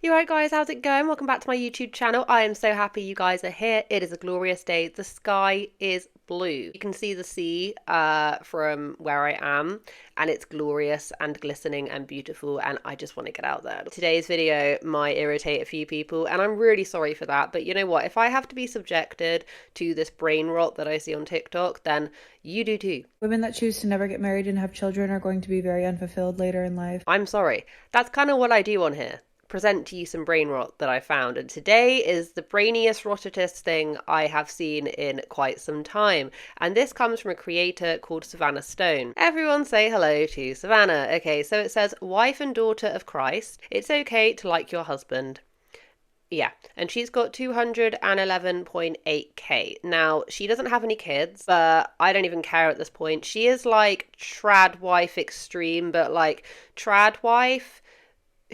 You alright guys, how's it going? Welcome back to my YouTube channel. I am so happy you guys are here. It is a glorious day. The sky is blue. You can see the sea from where I am, and it's glorious and glistening and beautiful, and I just want to get out there. Today's video might irritate a few people, and I'm really sorry for that, but you know what? If I have to be subjected to this brain rot that I see on TikTok, then you do too. Women that choose to never get married and have children are going to be very unfulfilled later in life. I'm sorry. That's kind of what I do on here. Present to you some brain rot that I found, and today is the brainiest rotitest thing I have seen in quite some time, and this comes from a creator called Savannah Stone. Everyone say hello to Savannah. Okay, so it says, wife and daughter of Christ, it's okay to like your husband. Yeah, and she's got 211.8k. Now, she doesn't have any kids, but I don't even care at this point. She is like trad wife extreme, but like trad wife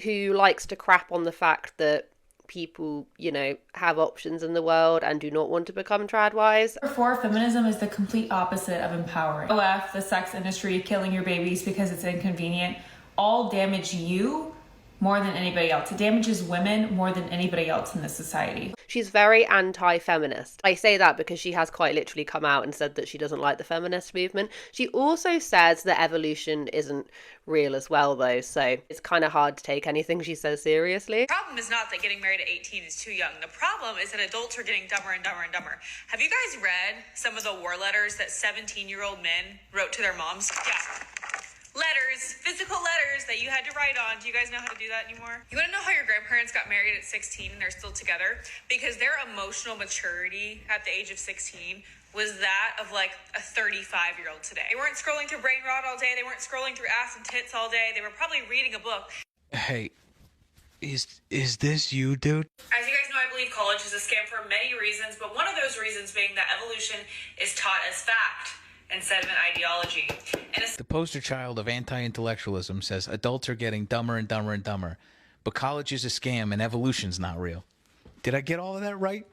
who likes to crap on the fact that people, you know, have options in the world and do not want to become trad wives. Therefore, feminism is the complete opposite of empowering. OF, the sex industry, killing your babies because it's inconvenient, all damage you more than anybody else. It damages women more than anybody else in this society. She's very anti-feminist. I say that because she has quite literally come out and said that she doesn't like the feminist movement. She also says that evolution isn't real as well, though, so it's kind of hard to take anything she says seriously. The problem is not that getting married at 18 is too young. The problem is that adults are getting dumber and dumber and dumber. Have you guys read some of the war letters that 17-year-old men wrote to their moms? Yeah. Letters, physical letters that you had to write on. Do you guys know how to do that anymore? You want to know how your grandparents got married at 16 and they're still together? Because their emotional maturity at the age of 16 was that of like a 35-year-old today. They weren't scrolling through brain rot all day. They weren't scrolling through ass and tits all day. They were probably reading a book. Hey, is this you, dude? As you guys know, I believe college is a scam for many reasons, but one of those reasons being that evolution is taught as fact instead of an ideology. And The poster child of anti-intellectualism says adults are getting dumber and dumber and dumber, but college is a scam and evolution's not real. Did I get all of that right?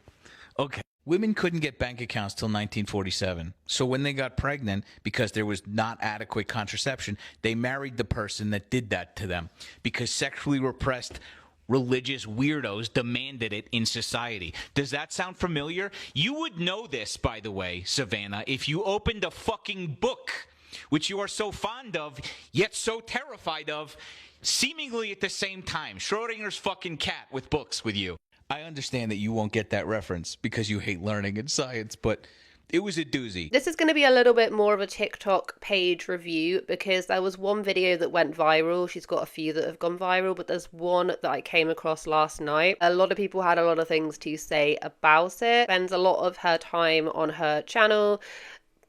Okay. Women couldn't get bank accounts till 1947, so when they got pregnant, because there was not adequate contraception, they married the person that did that to them, because sexually repressed religious weirdos demanded it in society. Does that sound familiar? You would know this, by the way, Savannah, if you opened a fucking book, which you are so fond of, yet so terrified of, seemingly at the same time. Schrodinger's fucking cat with books with you. I understand that you won't get that reference because you hate learning and science, but it was a doozy. This is going to be a little bit more of a TikTok page review because there was one video that went viral. She's got a few that have gone viral, but there's one that I came across last night. A lot of people had a lot of things to say about it. Spends a lot of her time on her channel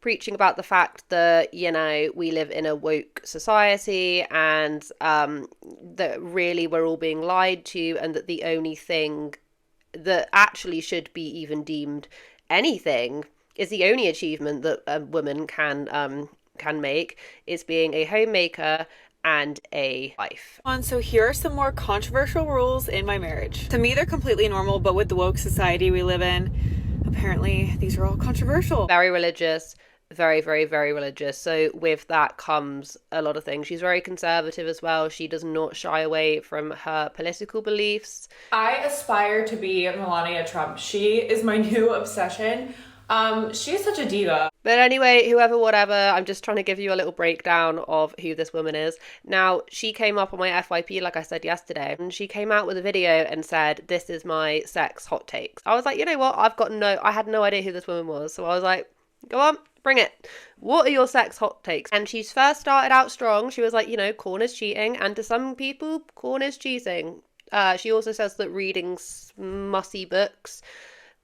preaching about the fact that, you know, we live in a woke society and that really we're all being lied to, and that the only thing that actually should be even deemed anything is the only achievement that a woman can make is being a homemaker and a wife. So here are some more controversial rules in my marriage. To me, they're completely normal, but with the woke society we live in, apparently these are all controversial. Very religious, very, very, very religious. So with that comes a lot of things. She's very conservative as well. She does not shy away from her political beliefs. I aspire to be Melania Trump. She is my new obsession. She is such a diva. But anyway, whoever, whatever, I'm just trying to give you a little breakdown of who this woman is. Now, she came up on my FYP, like I said yesterday, and she came out with a video and said, this is my sex hot takes. I was like, you know what? I had no idea who this woman was. So I was like, go on, bring it. What are your sex hot takes? And she first started out strong. She was like, you know, corn is cheating. And to some people, corn is cheating. She also says that reading mussy books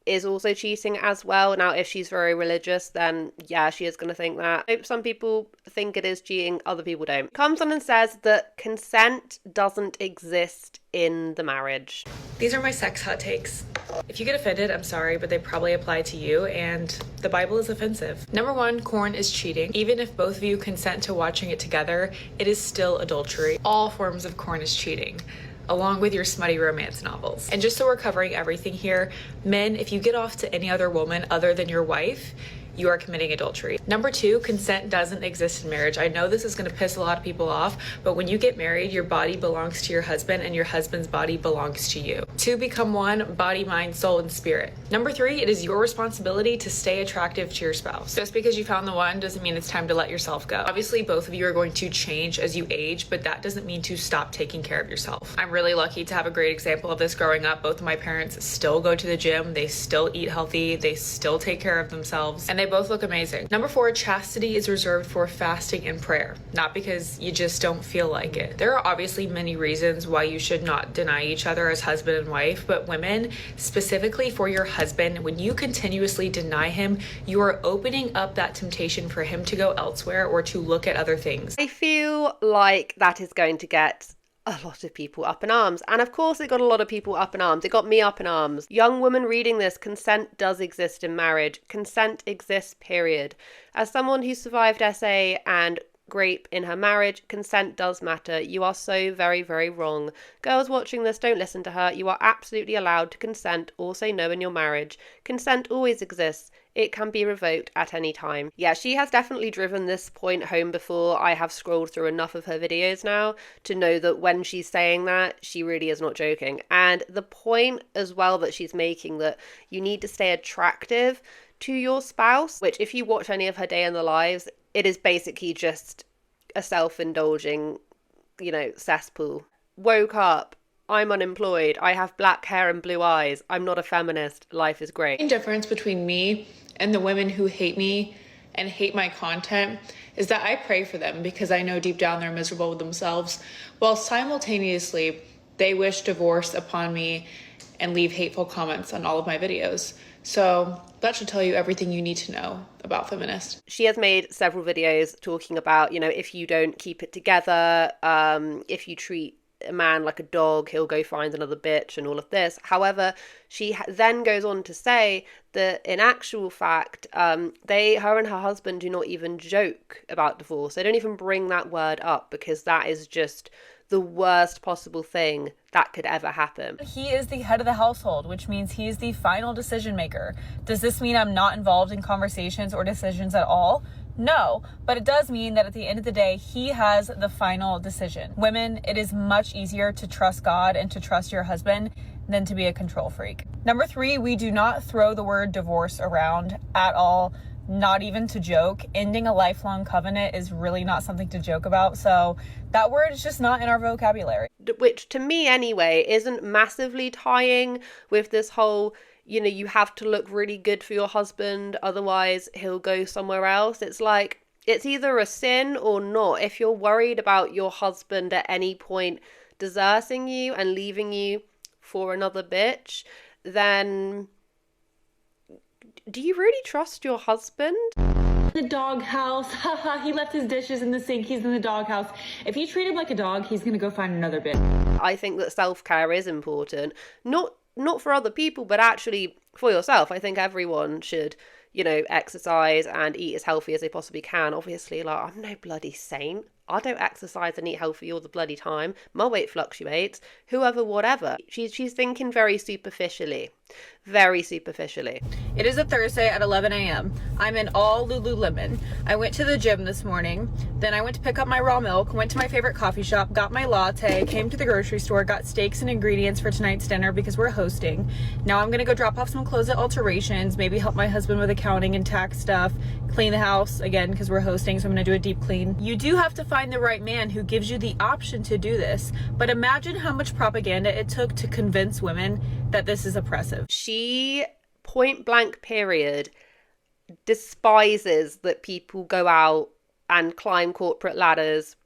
is also cheating as well. Now, if she's very religious, then yeah, she is going to think that. Some people think it is cheating, other people don't. Comes on and says that consent doesn't exist in the marriage. These are my sex hot takes. If you get offended, I'm sorry, but they probably apply to you, and the Bible is offensive. Number one, corn is cheating. Even if both of you consent to watching it together, it is still adultery. All forms of corn is cheating, along with your smutty romance novels. And just so we're covering everything here, men, if you get off to any other woman other than your wife, you are committing adultery. Number 2, consent doesn't exist in marriage. I know this is going to piss a lot of people off, but when you get married, your body belongs to your husband and your husband's body belongs to you. 2 become one, body, mind, soul, and spirit. Number 3, it is your responsibility to stay attractive to your spouse. Just because you found the one doesn't mean it's time to let yourself go. Obviously, both of you are going to change as you age, but that doesn't mean to stop taking care of yourself. I'm really lucky to have a great example of this growing up. Both of my parents still go to the gym, they still eat healthy, they still take care of themselves, and they both look amazing. Number 4, chastity is reserved for fasting and prayer, not because you just don't feel like it. There are obviously many reasons why you should not deny each other as husband and wife, but women, specifically for your husband, when you continuously deny him, you are opening up that temptation for him to go elsewhere or to look at other things. I feel like that is going to get a lot of people up in arms. And of course it got a lot of people up in arms. It got me up in arms. Young women reading this, consent does exist in marriage. Consent exists, period. As someone who survived SA and rape in her marriage, consent does matter. You are so very, very wrong. Girls watching this, don't listen to her. You are absolutely allowed to consent or say no in your marriage. Consent always exists. It can be revoked at any time. Yeah, she has definitely driven this point home before. I have scrolled through enough of her videos now to know that when she's saying that, she really is not joking. And the point as well that she's making, that you need to stay attractive to your spouse, which if you watch any of her day in the lives, it is basically just a self-indulging, cesspool. Woke up, I'm unemployed, I have black hair and blue eyes, I'm not a feminist, life is great. The main difference between me and the women who hate me and hate my content is that I pray for them because I know deep down they're miserable with themselves, while simultaneously they wish divorce upon me and leave hateful comments on all of my videos. So that should tell you everything you need to know about feminists. She has made several videos talking about, if you don't keep it together, if you treat a man like a dog, he'll go find another bitch and all of this. However, she then goes on to say that in actual fact, her and her husband do not even joke about divorce. They don't even bring that word up because that is just the worst possible thing that could ever happen. He is the head of the household, which means he is the final decision maker. Does this mean I'm not involved in conversations or decisions at all? No, but it does mean that at the end of the day, he has the final decision. Women, it is much easier to trust God and to trust your husband than to be a control freak. Number 3, we do not throw the word divorce around at all. Not even to joke. Ending a lifelong covenant is really not something to joke about. So that word is just not in our vocabulary. Which to me anyway, isn't massively tying with this whole, you have to look really good for your husband, otherwise he'll go somewhere else. It's like, it's either a sin or not. If you're worried about your husband at any point deserting you and leaving you for another bitch, then do you really trust your husband? The doghouse. Haha, he left his dishes in the sink. He's in the doghouse. If you treat him like a dog, he's gonna go find another bit. I think that self-care is important. Not for other people, but actually for yourself. I think everyone should, exercise and eat as healthy as they possibly can. Obviously, I'm no bloody saint. I don't exercise and eat healthy all the bloody time. My weight fluctuates. Whoever, whatever. She's thinking very superficially. Very superficially. It is a Thursday at 11 a.m. I'm in all Lululemon. I went to the gym this morning. Then I went to pick up my raw milk, went to my favorite coffee shop, got my latte, came to the grocery store, got steaks and ingredients for tonight's dinner because we're hosting. Now I'm gonna go drop off some clothes at Alterations, maybe help my husband with accounting and tax stuff, clean the house again because we're hosting, so I'm gonna do a deep clean. You do have to find the right man who gives you the option to do this, but imagine how much propaganda it took to convince women that this is oppressive. She, point blank period, despises that people go out and climb corporate ladders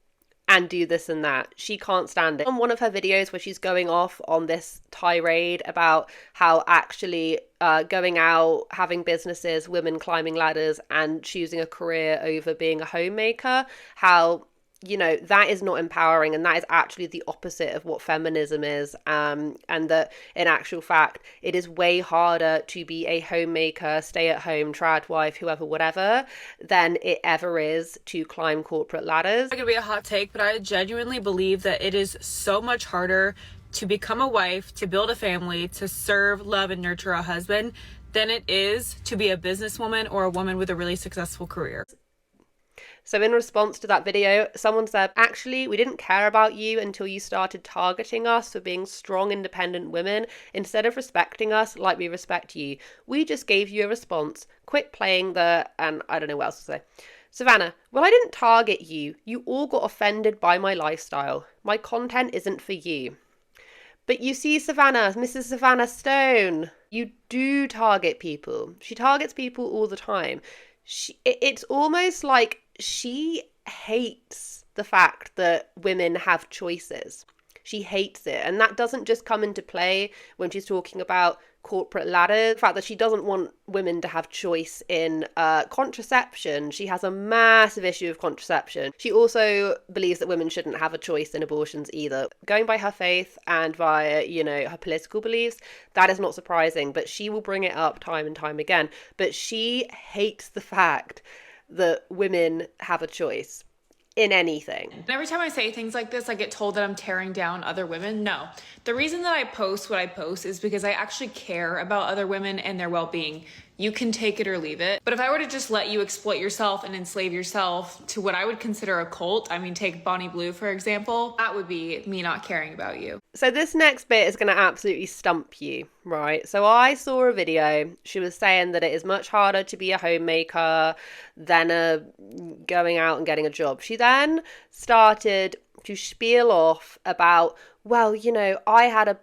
and do this and that. She can't stand it. On one of her videos where she's going off on this tirade about how actually going out, having businesses, women climbing ladders and choosing a career over being a homemaker, how that is not empowering, and that is actually the opposite of what feminism is, and that in actual fact it is way harder to be a homemaker, stay at home, trad wife, whoever, whatever, than it ever is to climb corporate ladders. It's gonna be a hot take, but I genuinely believe that it is so much harder to become a wife, to build a family, to serve, love, and nurture a husband than it is to be a businesswoman or a woman with a really successful career. So in response to that video, someone said, actually, we didn't care about you until you started targeting us for being strong, independent women instead of respecting us like we respect you. We just gave you a response. Quit playing and I don't know what else to say. Savannah, well, I didn't target you. You all got offended by my lifestyle. My content isn't for you. But you see, Savannah, Mrs. Savannah Stone, you do target people. She targets people all the time. It's almost like she hates the fact that women have choices. She hates it. And that doesn't just come into play when she's talking about corporate ladders. The fact that she doesn't want women to have choice in contraception. She has a massive issue of contraception. She also believes that women shouldn't have a choice in abortions either. Going by her faith and via, her political beliefs, that is not surprising, but she will bring it up time and time again. But she hates the fact that women have a choice in anything. And every time I say things like this, I get told that I'm tearing down other women. No. The reason that I post what I post is because I actually care about other women and their well-being. You can take it or leave it. But if I were to just let you exploit yourself and enslave yourself to what I would consider a cult, take Bonnie Blue, for example, that would be me not caring about you. So this next bit is going to absolutely stump you, right? So I saw a video. She was saying that it is much harder to be a homemaker than going out and getting a job. She then started to spiel off about, well, I had a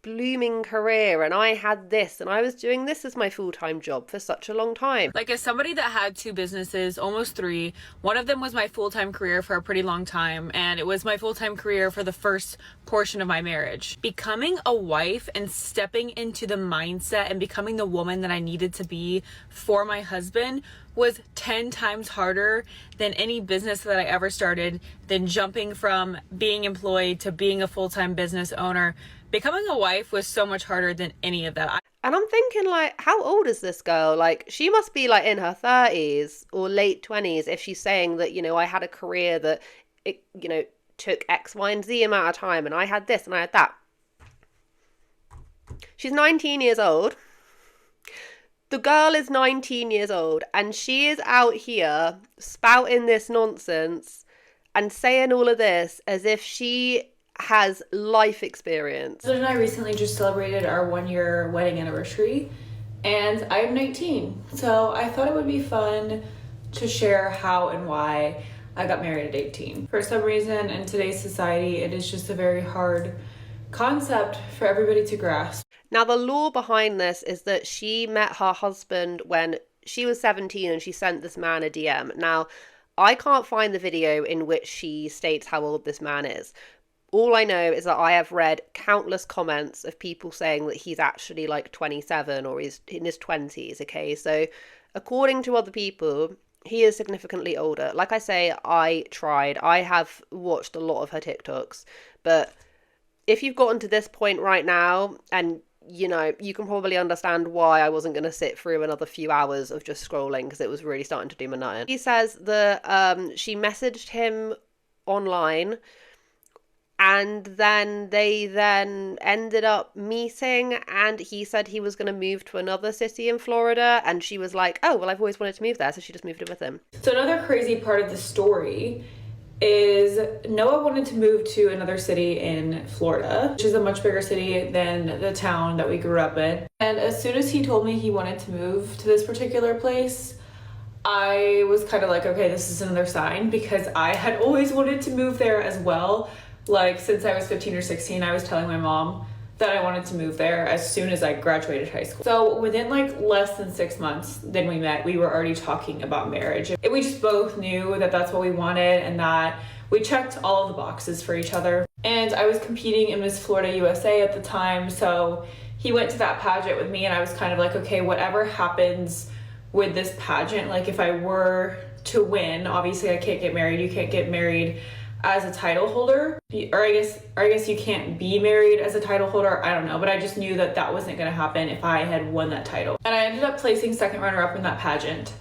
blooming career and I had this and I was doing this as my full-time job for such a long time. Like, as somebody that had 2 businesses, almost 3, one of them was my full-time career for a pretty long time, and it was my full-time career for the first portion of my marriage. Becoming a wife and stepping into the mindset and becoming the woman that I needed to be for my husband was 10 times harder than any business that I ever started, than jumping from being employed to being a full-time business owner. Becoming a wife was so much harder than any of that. And I'm thinking, how old is this girl? She must be in her 30s or late 20s if she's saying that, I had a career that, it, took X, Y, and Z amount of time and I had this and I had that. She's 19 years old. The girl is 19 years old and she is out here spouting this nonsense and saying all of this as if she has life experience. My husband and I recently just celebrated our 1-year wedding anniversary, and I'm 19. So I thought it would be fun to share how and why I got married at 18. For some reason in today's society, it is just a very hard concept for everybody to grasp. Now, the law behind this is that she met her husband when she was 17 and she sent this man a DM. Now, I can't find the video in which she states how old this man is. All I know is that I have read countless comments of people saying that he's actually 27 or he's in his 20s, okay? So according to other people, he is significantly older. Like I say, I tried. I have watched a lot of her TikToks. But if you've gotten to this point right now and you can probably understand why I wasn't going to sit through another few hours of just scrolling because it was really starting to do my nut in. He says that she messaged him online and then they ended up meeting and he said he was going to move to another city in Florida and she was like, oh, well, I've always wanted to move there. So she just moved in with him. So another crazy part of the story is Noah wanted to move to another city in Florida, which is a much bigger city than the town that we grew up in. And as soon as he told me he wanted to move to this particular place, I was kind of like, okay, this is another sign, because I had always wanted to move there as well. Since I was 15 or 16, I was telling my mom that I wanted to move there as soon as I graduated high school. So within less than 6 months then we met, we were already talking about marriage. And we just both knew that that's what we wanted and that we checked all of the boxes for each other. And I was competing in Miss Florida USA at the time, so he went to that pageant with me and I was kind of like, okay, whatever happens with this pageant, if I were to win, obviously I can't get married. You can't get married as a title holder, or I guess you can't be married as a title holder. I don't know, but I just knew that that wasn't going to happen if I had won that title. And I ended up placing second runner-up in that pageant.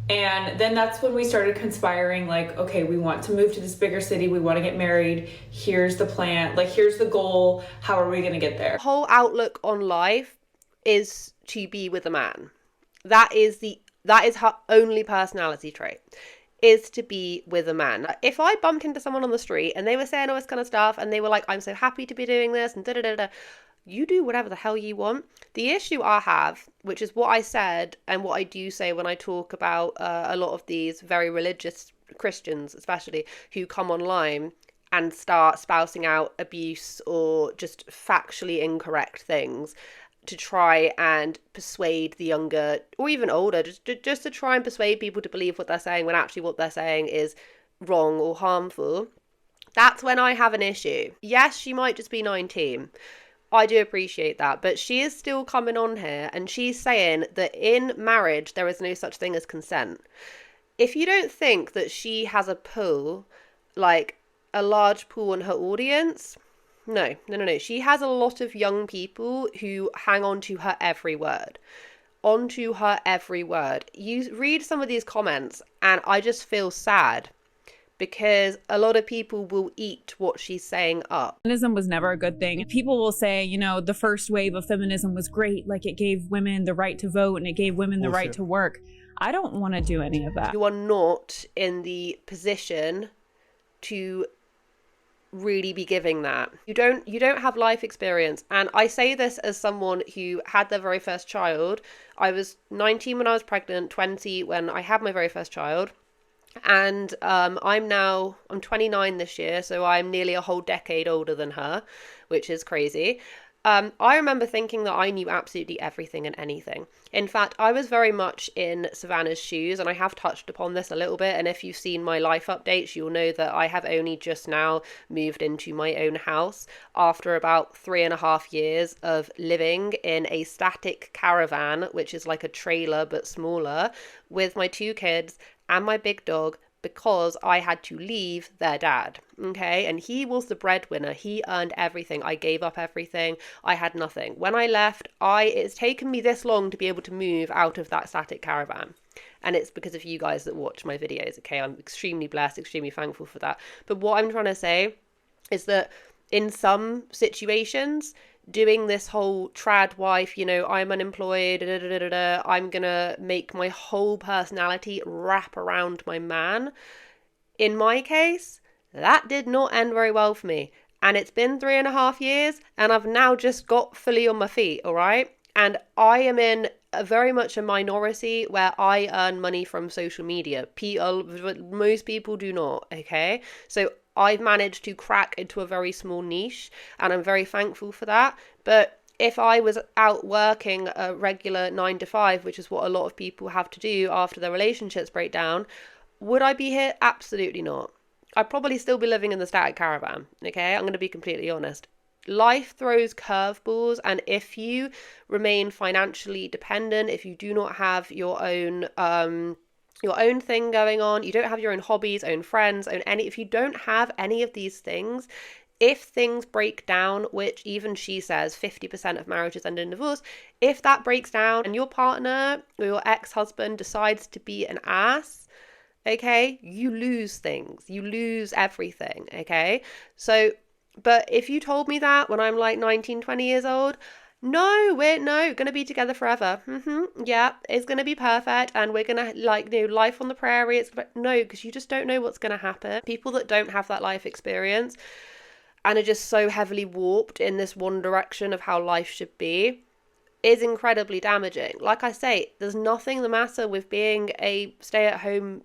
And then that's when we started conspiring, okay, we want to move to this bigger city, we want to get married, here's the plan, here's the goal, how are we going to get there? Whole outlook on life is to be with a man. That is her only personality trait, is to be with a man. If I bumped into someone on the street and they were saying all this kind of stuff and they were like, I'm so happy to be doing this and da-da-da-da, you do whatever the hell you want. The issue I have, which is what I said and what I do say when I talk about a lot of these very religious Christians, especially, who come online and start spousing out abuse or just factually incorrect things to try and persuade the younger or even older, just to try and persuade people to believe what they're saying when actually what they're saying is wrong or harmful. That's when I have an issue. Yes, she might just be 19. I do appreciate that, but she is still coming on here and she's saying that in marriage there is no such thing as consent. If you don't think that she has a pull, like a large pool in her audience, no. She has a lot of young people who hang on to her every word. Onto her every word. You read some of these comments and I just feel sad, because a lot of people will eat what she's saying up. Feminism was never a good thing. People will say, you know, the first wave of feminism was great, like it gave women the right to vote and it gave women the right to work. I don't want to do any of that. You are not in the position to really be giving that. You don't have life experience. And I say this as someone who had their very first child. I was 19 when I was pregnant, 20 when I had my very first child. And I'm 29 this year, so I'm nearly a whole decade older than her, which is crazy. I remember thinking that I knew absolutely everything and anything. In fact, I was very much in Savannah's shoes, and I have touched upon this a little bit. And if you've seen my life updates, you'll know that I have only just now moved into my own house after about 3.5 years of living in a static caravan, which is like a trailer but smaller, with my 2 kids and my big dog, because I had to leave their dad, okay? And he was the breadwinner. He earned everything. I gave up everything. I had nothing. When I left, it's taken me this long to be able to move out of that static caravan. And it's because of you guys that watch my videos, okay? I'm extremely blessed, extremely thankful for that. But what I'm trying to say is that in some situations, doing this whole trad wife, you know, I'm unemployed, I'm gonna make my whole personality wrap around my man. In my case, that did not end very well for me. And it's been 3.5 years and I've now just got fully on my feet, all right? And I am in very much a minority where I earn money from social media. Most people do not, okay? So I've managed to crack into a very small niche and I'm very thankful for that. But if I was out working a regular 9 to 5, which is what a lot of people have to do after their relationships break down, would I be here? Absolutely not. I'd probably still be living in the static caravan, okay? I'm going to be completely honest. Life throws curveballs, and if you remain financially dependent, if you do not have your own thing going on, you don't have your own hobbies, own friends, if you don't have any of these things, if things break down, which even she says 50% of marriages end in divorce, if that breaks down and your partner or your ex-husband decides to be an ass, okay, you lose things, you lose everything, okay? So, but if you told me that when I'm like 19, 20 years old, no, we're gonna be together forever. Yeah, it's gonna be perfect, and we're gonna life on the prairie. No, because you just don't know what's gonna happen. People that don't have that life experience and are just so heavily warped in this one direction of how life should be is incredibly damaging. Like I say, there's nothing the matter with being a stay-at-home.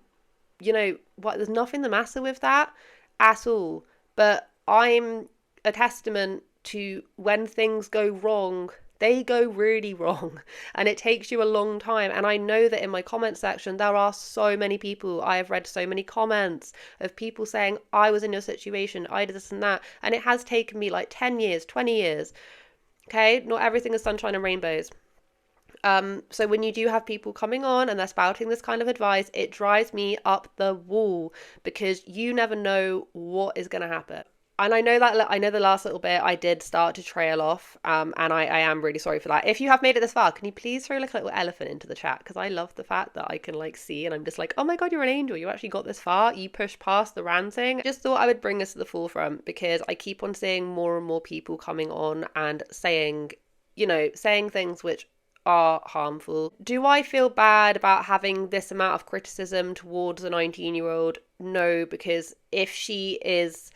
There's nothing the matter with that at all. But I'm a testament to when things go wrong, they go really wrong, and it takes you a long time. And I know that in my comment section there are so many people, I have read so many comments of people saying, I was in your situation, I did this and that, and it has taken me like 10 years, 20 years, okay? Not everything is sunshine and rainbows. So when you do have people coming on and they're spouting this kind of advice, it drives me up the wall, because you never know what is going to happen. And I know the last little bit I did start to trail off, and I am really sorry for that. If you have made it this far, can you please throw like a little elephant into the chat? Because I love the fact that I can like see, and I'm just like, oh my god, you're an angel, you actually got this far, you pushed past the ranting. Just thought I would bring this to the forefront, because I keep on seeing more and more people coming on and saying you know, saying things which are harmful. Do I feel bad about having this amount of criticism towards a 19-year-old? No, because if she is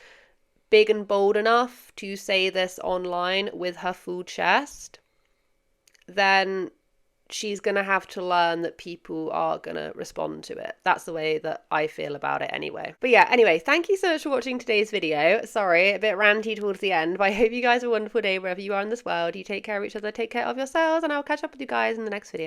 big and bold enough to say this online with her full chest, then she's going to have to learn that people are going to respond to it. That's the way that I feel about it anyway. But yeah, anyway, thank you so much for watching today's video. Sorry, a bit ranty towards the end, but I hope you guys have a wonderful day wherever you are in this world. You take care of each other, take care of yourselves, and I'll catch up with you guys in the next video.